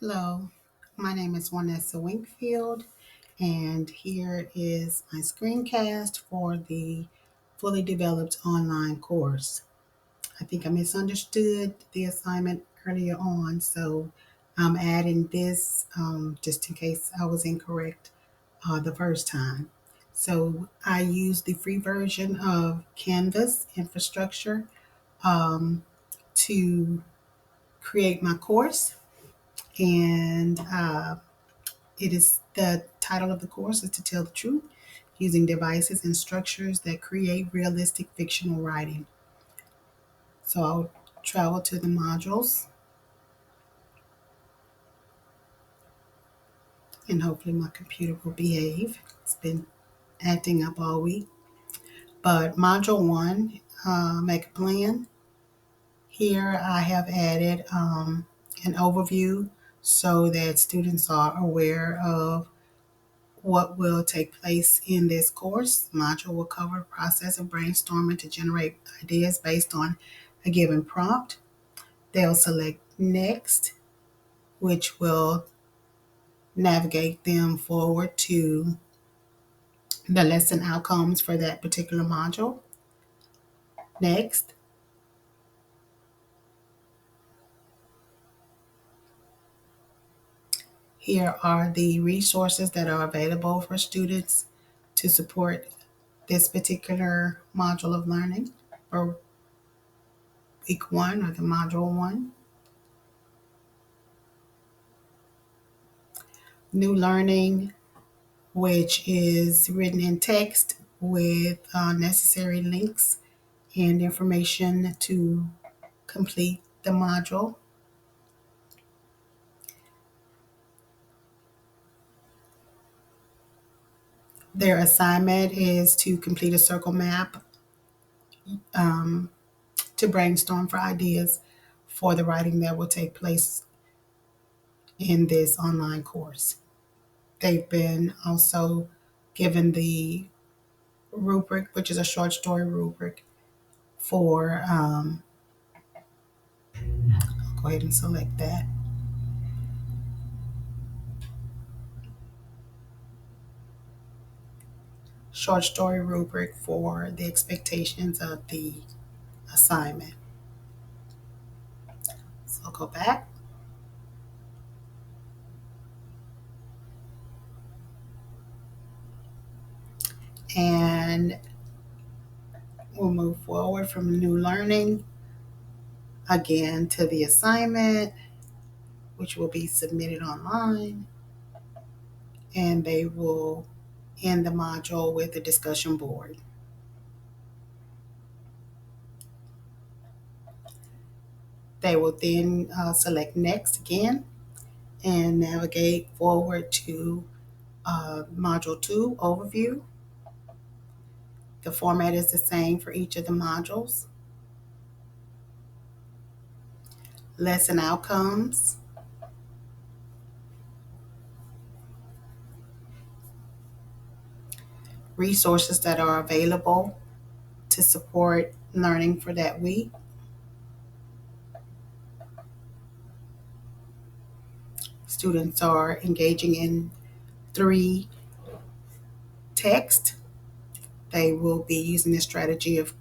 Hello, my name is Vanessa Winkfield, and here is my screencast for the fully developed online course. I think I misunderstood the assignment earlier on, so I'm adding this just in case I was incorrect the first time. So I use the free version of Canvas infrastructure to create my course, and it is the title of the course is To Tell the Truth Using Devices and Structures That Create Realistic Fictional Writing. So I'll travel to the modules and hopefully my computer will behave. It's been acting up all week. But module one, make a plan. Here I have added an overview so that students are aware of what will take place in this course. Module will cover the process of brainstorming to generate ideas based on a given prompt. They'll select next, which will navigate them forward to the lesson outcomes for that particular module. Next, here are the resources that are available for students to support this particular module of learning for week one or the module one. New learning, which is written in text with necessary links and information to complete the module. Their assignment is to complete a circle map to brainstorm for ideas for the writing that will take place in this online course. They've been also given the rubric, which is a short story rubric for, I'll go ahead and select that. Short story rubric for the expectations of the assignment. So I'll go back. And we'll move forward from new learning again to the assignment, which will be submitted online. And they will end the module with a discussion board. They will then select next again and navigate forward to module two, overview. The format is the same for each of the modules. Lesson outcomes. Resources that are available to support learning for that week. Students are engaging in 3 text. They will be using the strategy of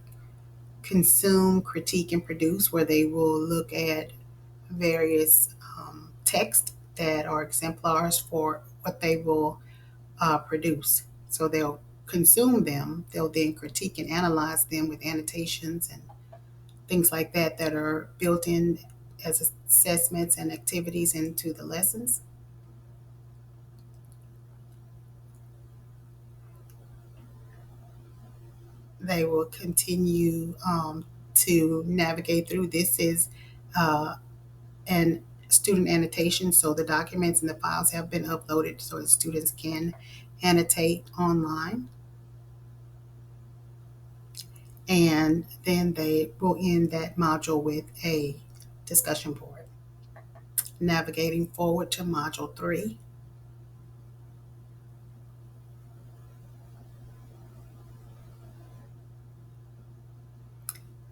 consume, critique, and produce, where they will look at various texts that are exemplars for what they will produce. So they'll consume them, they'll then critique and analyze them with annotations and things like that that are built in as assessments and activities into the lessons. They will continue to navigate through. This is an student annotation, so the documents and the files have been uploaded so that students can annotate online. And then they will end that module with a discussion board. Navigating forward to module 3.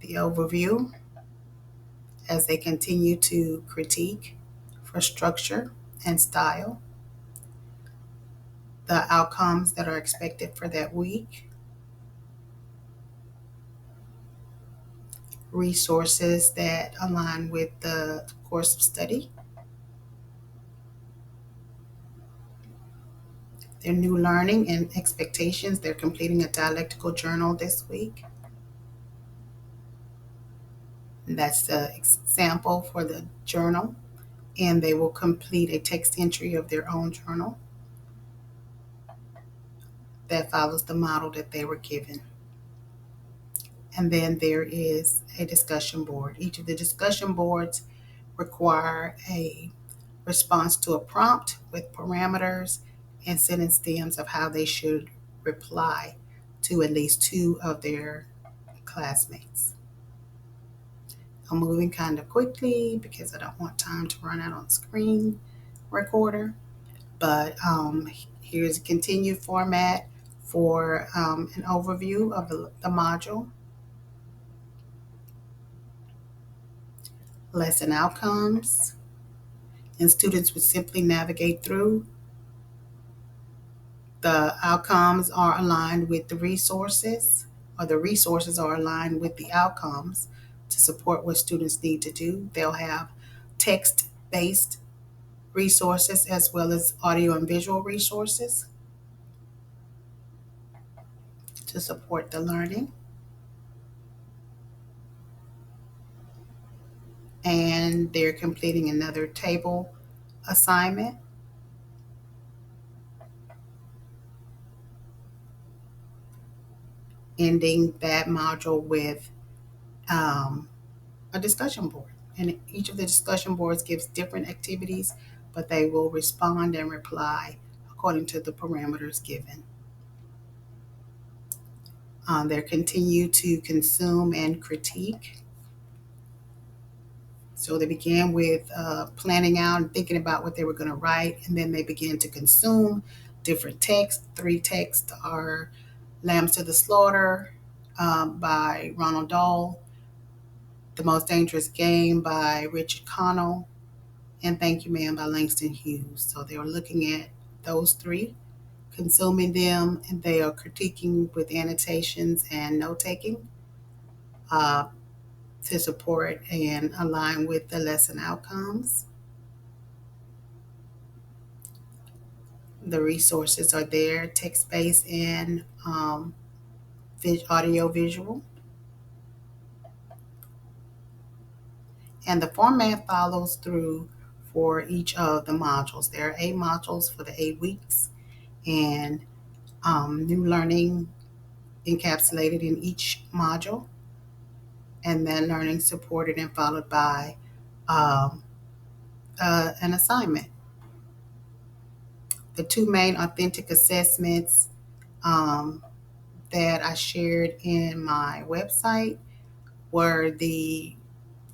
The overview as they continue to critique for structure. and style, the outcomes that are expected for that week, resources that align with the course of study, their new learning and expectations. They're completing a dialectical journal this week. And that's the example for the journal. And they will complete a text entry of their own journal that follows the model that they were given. And then there is a discussion board. Each of the discussion boards require a response to a prompt with parameters and sentence stems of how they should reply to at least two of their classmates. I'm moving kind of quickly because I don't want time to run out on screen recorder. But here's a continued format for an overview of the module. Lesson outcomes, and students would simply navigate through. The outcomes are aligned with the resources, or the resources are aligned with the outcomes to support what students need to do. They'll have text-based resources as well as audio and visual resources to support the learning. And they're completing another table assignment. Ending that module with a discussion board. And each of the discussion boards gives different activities, but they will respond and reply according to the parameters given. They continue to consume and critique. So they began with planning out and thinking about what they were going to write, and then they began to consume different texts. 3 texts are Lambs to the Slaughter by Ronald Dahl, The Most Dangerous Game by Richard Connell, and Thank You Ma'am by Langston Hughes. So they were looking at those 3, consuming them, and they are critiquing with annotations and note-taking to support and align with the lesson outcomes. The resources are there, text-based and audio-visual. And the format follows through for each of the modules. There are 8 modules for the 8 weeks, and new learning encapsulated in each module, and then learning supported and followed by um, an assignment. The 2 main authentic assessments um, that I shared in my website were the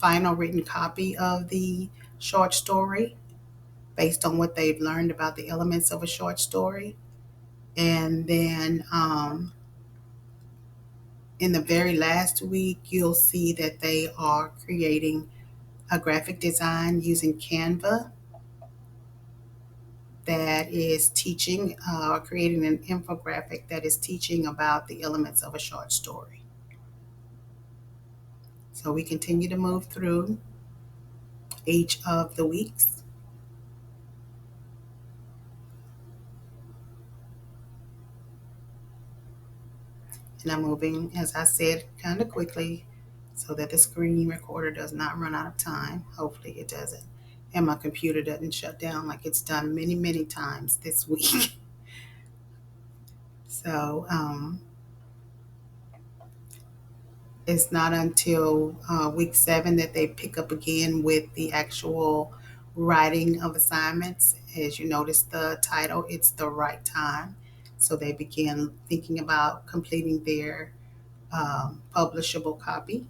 final written copy of the short story based on what they've learned about the elements of a short story. And then in the very last week, you'll see that they are creating a graphic design using Canva that is teaching, creating an infographic that is teaching about the elements of a short story. So we continue to move through each of the weeks. And I'm moving, as I said, kind of quickly so that the screen recorder does not run out of time. Hopefully it doesn't. And my computer doesn't shut down like it's done many, many times this week. So it's not until week 7 that they pick up again with the actual writing of assignments. As you notice the title, it's The Right Time. So they begin thinking about completing their publishable copy.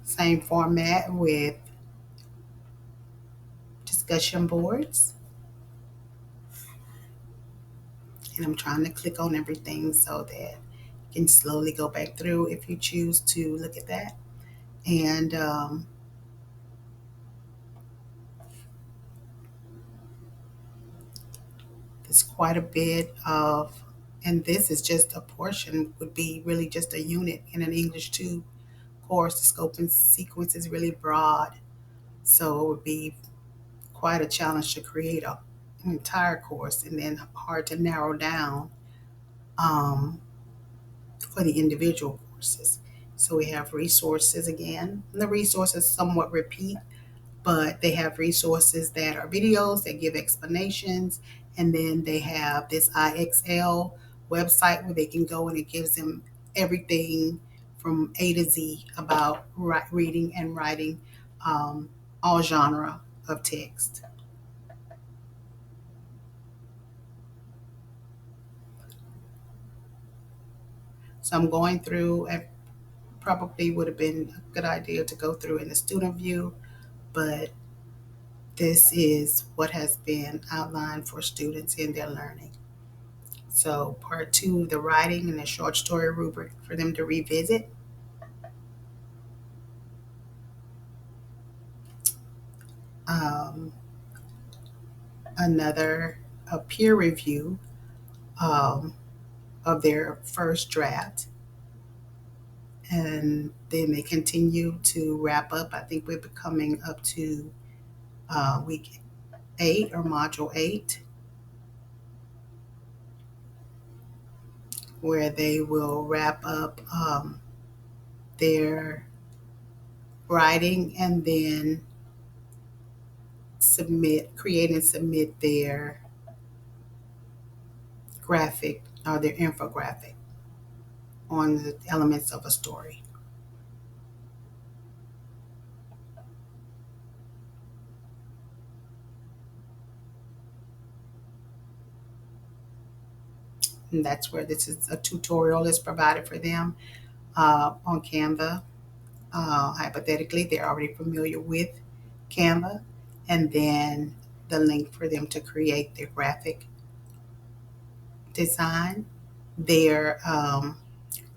Same format with discussion boards. And I'm trying to click on everything so that you can slowly go back through if you choose to look at that. And It's quite a bit of, and this is just a portion, would be really just a unit in an English 2 course. The scope and sequence is really broad, so it would be quite a challenge to create an entire course, and then hard to narrow down um, for the individual courses. So we have resources again. And the resources somewhat repeat, but they have resources that are videos that give explanations, and then they have this IXL website where they can go and it gives them everything from A to Z about reading and writing, um, all genre of text. So I'm going through, it probably would have been a good idea to go through in the student view, but this is what has been outlined for students in their learning. So part two, the writing and the short story rubric for them to revisit. Um, another, a peer review um, of their first draft. And then they continue to wrap up. I think we're coming up to week 8 or module 8, where they will wrap up their writing and then create and submit their graphic or their infographic on the elements of a story. And that's where this is a tutorial is provided for them on Canva. Hypothetically, they're already familiar with Canva, and then the link for them to create their graphic design. Their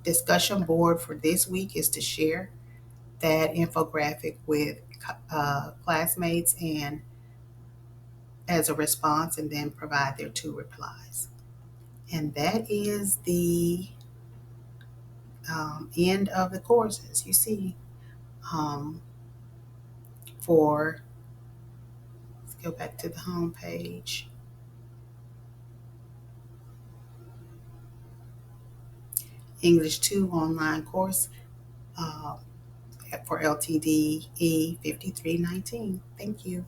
discussion board for this week is to share that infographic with classmates and as a response, and then provide their 2 replies. And that is the end of the courses. You see, um, for let's go back to the home page. English 2 online course uh, for LTDE 5319. Thank you.